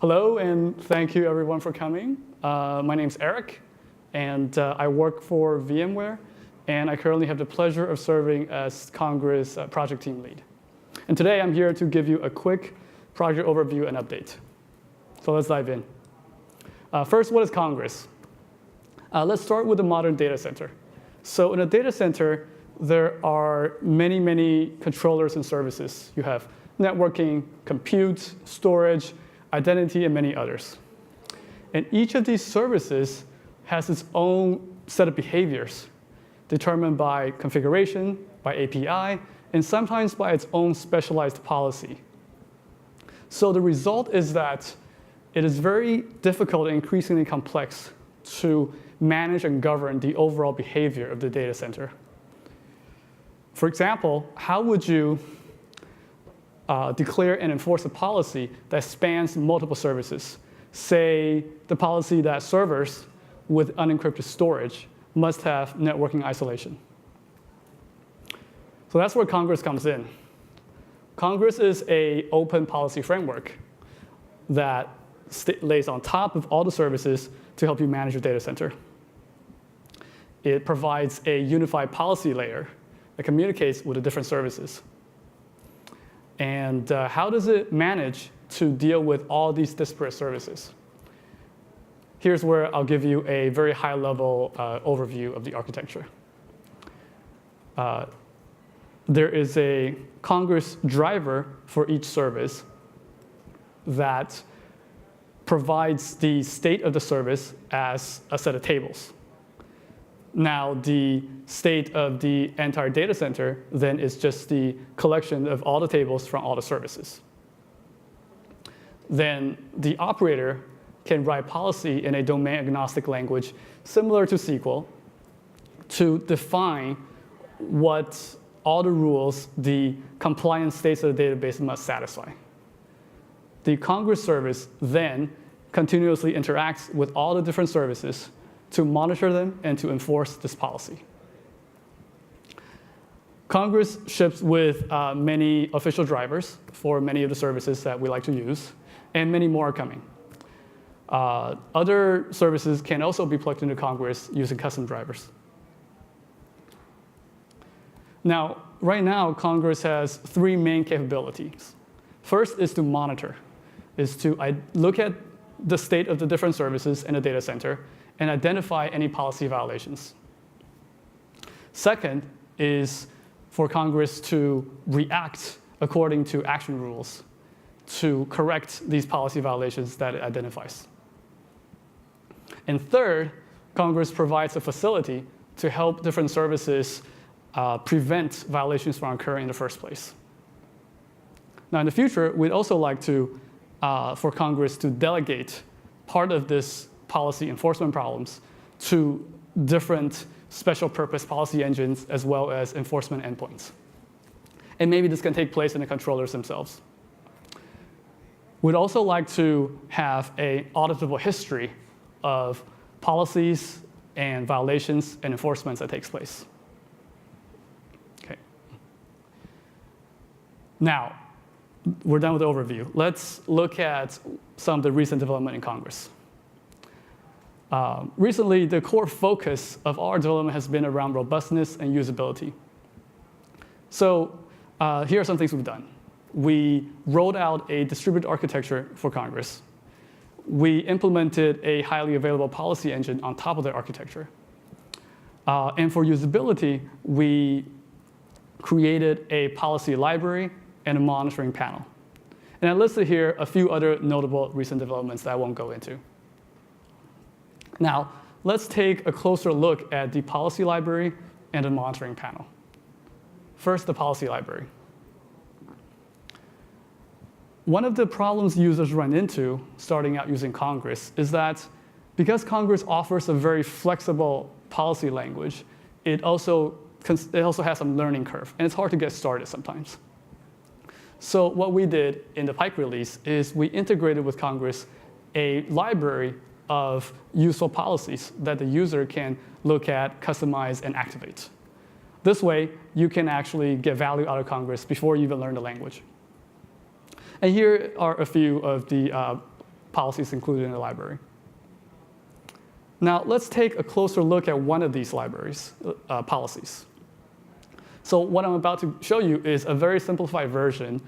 Hello, and thank you everyone for coming. My name's Eric, and I work for VMware, and I currently have the pleasure of serving as Congress project team lead. And today I'm here to give you a quick project overview and update. So let's dive in. First, what is Congress? Let's start with the modern data center. So in a data center, there are many, many controllers and services. You have networking, compute, storage, identity, and many others. And each of these services has its own set of behaviors determined by configuration, by API, and sometimes by its own specialized policy. So the result is that it is very difficult and increasingly complex to manage and govern the overall behavior of the data center. For example, how would you declare and enforce a policy that spans multiple services? Say the policy that servers with unencrypted storage must have networking isolation. So that's where Congress comes in. Congress is an open policy framework that lays on top of all the services to help you manage your data center. It provides a unified policy layer that communicates with the different services. And how does it manage to deal with all these disparate services? Here's where I'll give you a very high-level overview of the architecture. There is a Congress driver for each service that provides the state of the service as a set of tables. Now, the state of the entire data center then is just the collection of all the tables from all the services. Then the operator can write policy in a domain-agnostic language similar to SQL to define what all the rules the compliance states of the database must satisfy. The Congress service then continuously interacts with all the different services to monitor them and to enforce this policy. Congress ships with many official drivers for many of the services that we like to use, and many more are coming. Other services can also be plugged into Congress using custom drivers. Now, right now, Congress has three main capabilities. First is to monitor, is to look at the state of the different services in the data center and identify any policy violations. Second is for Congress to react according to action rules to correct these policy violations that it identifies. And third, Congress provides a facility to help different services prevent violations from occurring in the first place. Now, in the future, we'd also like to, for Congress to delegate part of this policy enforcement problems to different special purpose policy engines as well as enforcement endpoints. And maybe this can take place in the controllers themselves. We'd also like to have an auditable history of policies and violations and enforcements that takes place. Okay. Now, we're done with the overview. Let's look at some of the recent development in Congress. Recently, the core focus of our development has been around robustness and usability. So here are some things we've done. We rolled out a distributed architecture for Congress. We implemented a highly available policy engine on top of the architecture. And for usability, we created a policy library and a monitoring panel. And I listed here a few other notable recent developments that I won't go into. Now, let's take a closer look at the policy library and the monitoring panel. First, the policy library. One of the problems users run into starting out using Congress is that because Congress offers a very flexible policy language, it also has some learning curve, and it's hard to get started sometimes. So what we did in the Pike release is we integrated with Congress a library of useful policies that the user can look at, customize, and activate. This way, you can actually get value out of Congress before you even learn the language. And here are a few of the policies included in the library. Now, let's take a closer look at one of these libraries, policies. So what I'm about to show you is a very simplified version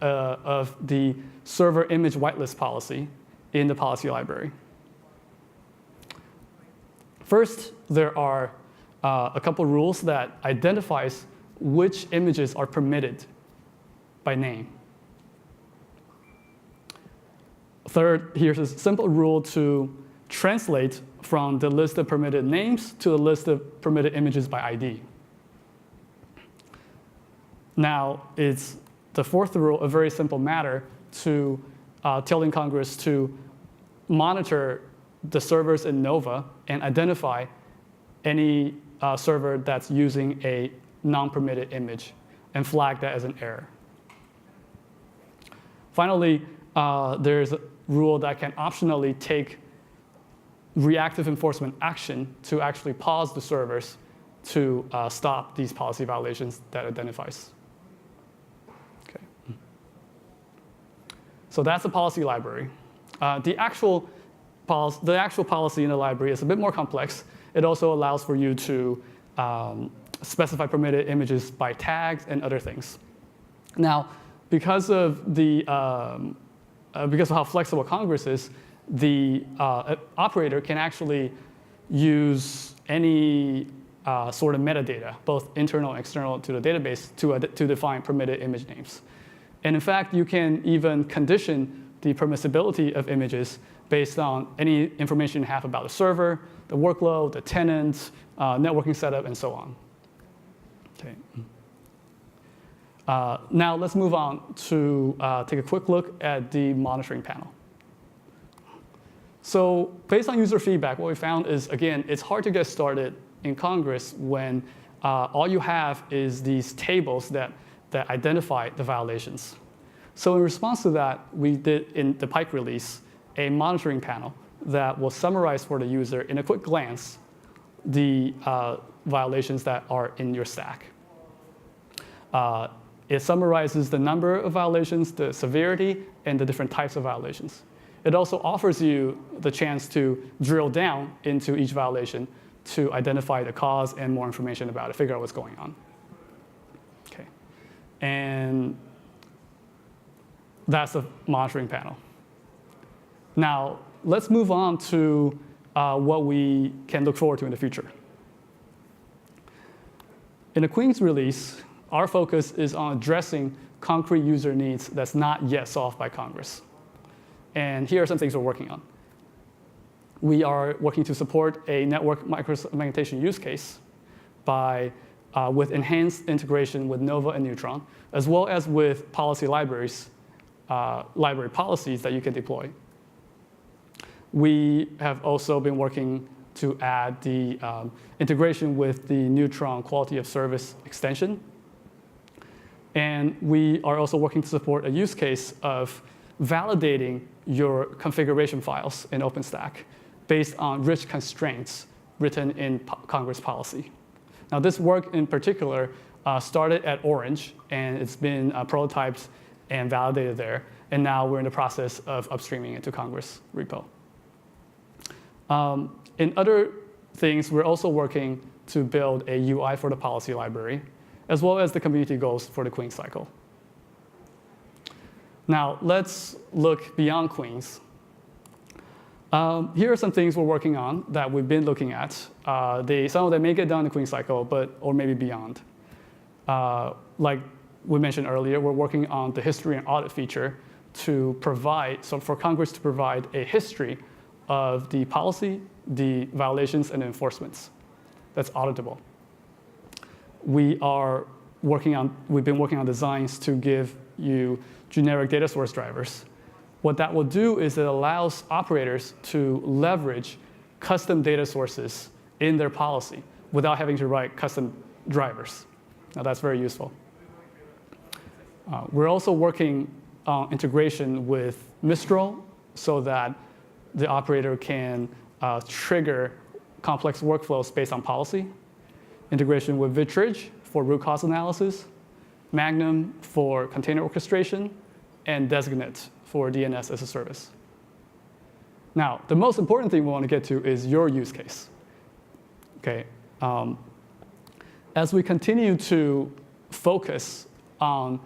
of the server image whitelist policy in the policy library. First, there are a couple rules that identifies which images are permitted by name. Third, here's a simple rule to translate from the list of permitted names to the list of permitted images by ID. Now, it's the fourth rule, a very simple matter to telling Congress to monitor the servers in Nova and identify any server that's using a non-permitted image and flag that as an error. Finally, there's a rule that can optionally take reactive enforcement action to actually pause the servers to stop these policy violations that identifies. Okay. So that's the policy library. The actual policy in the library is a bit more complex. It also allows for you to specify permitted images by tags and other things. Now, because of how flexible Congress is, the operator can actually use any sort of metadata, both internal and external to the database, to define permitted image names. And in fact, you can even condition the permissibility of images based on any information you have about the server, the workload, the tenant, networking setup, and so on. Okay. Now let's move on to take a quick look at the monitoring panel. So based on user feedback, what we found is, again, it's hard to get started in Congress when all you have is these tables that identify the violations. So in response to that, we did, in the Pike release, a monitoring panel that will summarize for the user in a quick glance the violations that are in your stack. It summarizes the number of violations, the severity, and the different types of violations. It also offers you the chance to drill down into each violation to identify the cause and more information about it, figure out what's going on. Okay. And that's the monitoring panel. Now, let's move on to what we can look forward to in the future. In the Queen's release, our focus is on addressing concrete user needs that's not yet solved by Congress. And here are some things we're working on. We are working to support a network microsegmentation use case with enhanced integration with Nova and Neutron, as well as with policy libraries, library policies that you can deploy. We have also been working to add the integration with the Neutron quality of service extension. And we are also working to support a use case of validating your configuration files in OpenStack based on rich constraints written in Congress policy. Now, this work in particular started at Orange, and it's been prototyped and validated there. And now we're in the process of upstreaming it to Congress repo. In other things, we're also working to build a UI for the policy library, as well as the community goals for the Queen cycle. Now, let's look beyond Queens. Here are some things we're working on that we've been looking at. Some of them may get done in the Queen cycle, or maybe beyond. Like we mentioned earlier, we're working on the history and audit feature to provide, so for Congress to provide a history of the policy, the violations, and the enforcements that's auditable. We've been working on designs to give you generic data source drivers. What that will do is it allows operators to leverage custom data sources in their policy without having to write custom drivers. Now, that's very useful. We're also working on integration with Mistral so that the operator can trigger complex workflows based on policy. Integration with Vittridge for root cause analysis, Magnum for container orchestration, and Designate for DNS as a service. Now, the most important thing we want to get to is your use case. Okay. As we continue to focus on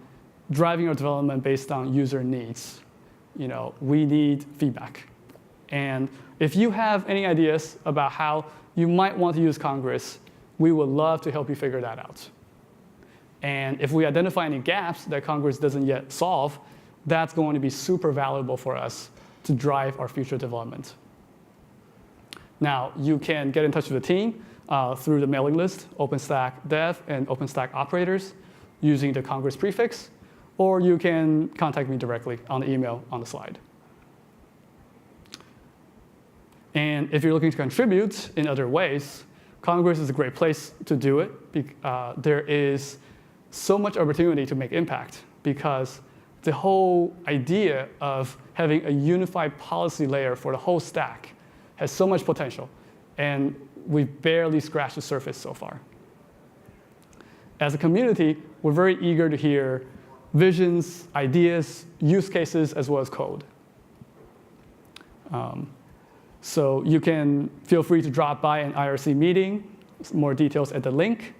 driving our development based on user needs, we need feedback. And if you have any ideas about how you might want to use Congress, we would love to help you figure that out. And if we identify any gaps that Congress doesn't yet solve, that's going to be super valuable for us to drive our future development. Now, you can get in touch with the team through the mailing list, OpenStack Dev and OpenStack Operators, using the Congress prefix, or you can contact me directly on the email on the slide. And if you're looking to contribute in other ways, Congress is a great place to do it. There is so much opportunity to make impact because the whole idea of having a unified policy layer for the whole stack has so much potential, and we've barely scratched the surface so far. As a community, we're very eager to hear visions, ideas, use cases, as well as code. So you can feel free to drop by an IRC meeting, more details at the link,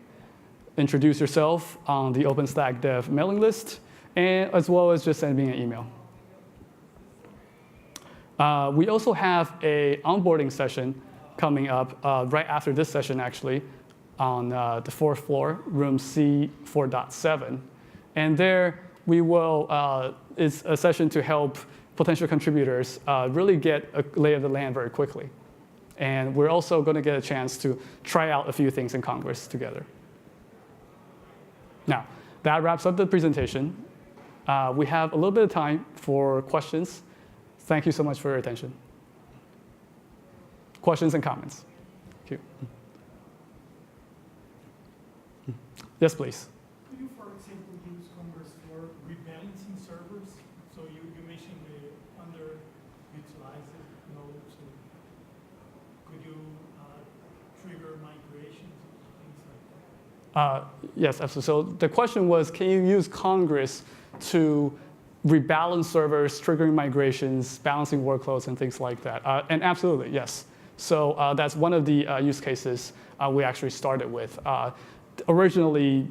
introduce yourself on the OpenStack Dev mailing list, and as well as just send me an email. We also have an onboarding session coming up right after this session, actually, on the 4th floor, room C4.7. And there we will, it's a session to help potential contributors really get a lay of the land very quickly. And we're also going to get a chance to try out a few things in Congress together. Now, that wraps up the presentation. We have a little bit of time for questions. Thank you so much for your attention. Questions and comments? Thank you. Yes, please. Could you, for example, use Congress for rebalancing servers? So you mentioned the underutilized node. So could you trigger migrations, things like that? Yes, absolutely. So the question was, can you use Congress to rebalance servers, triggering migrations, balancing workloads, and things like that? And absolutely, yes. So that's one of the use cases we actually started with. Originally,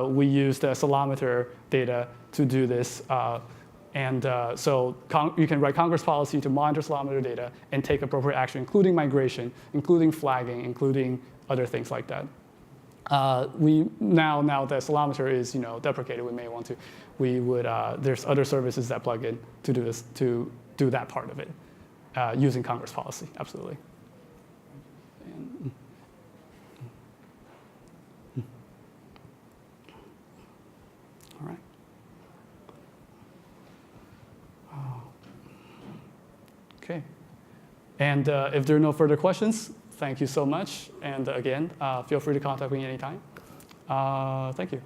we used Ceilometer data to do this. So you can write Congress policy to monitor Ceilometer data and take appropriate action, including migration, including flagging, including other things like that. Now that Ceilometer is deprecated, we may want to. There's other services that plug in to do this, to do that part of it, using Congress policy. Absolutely. All right. Okay. And if there are no further questions, thank you so much. And again, feel free to contact me anytime. Thank you.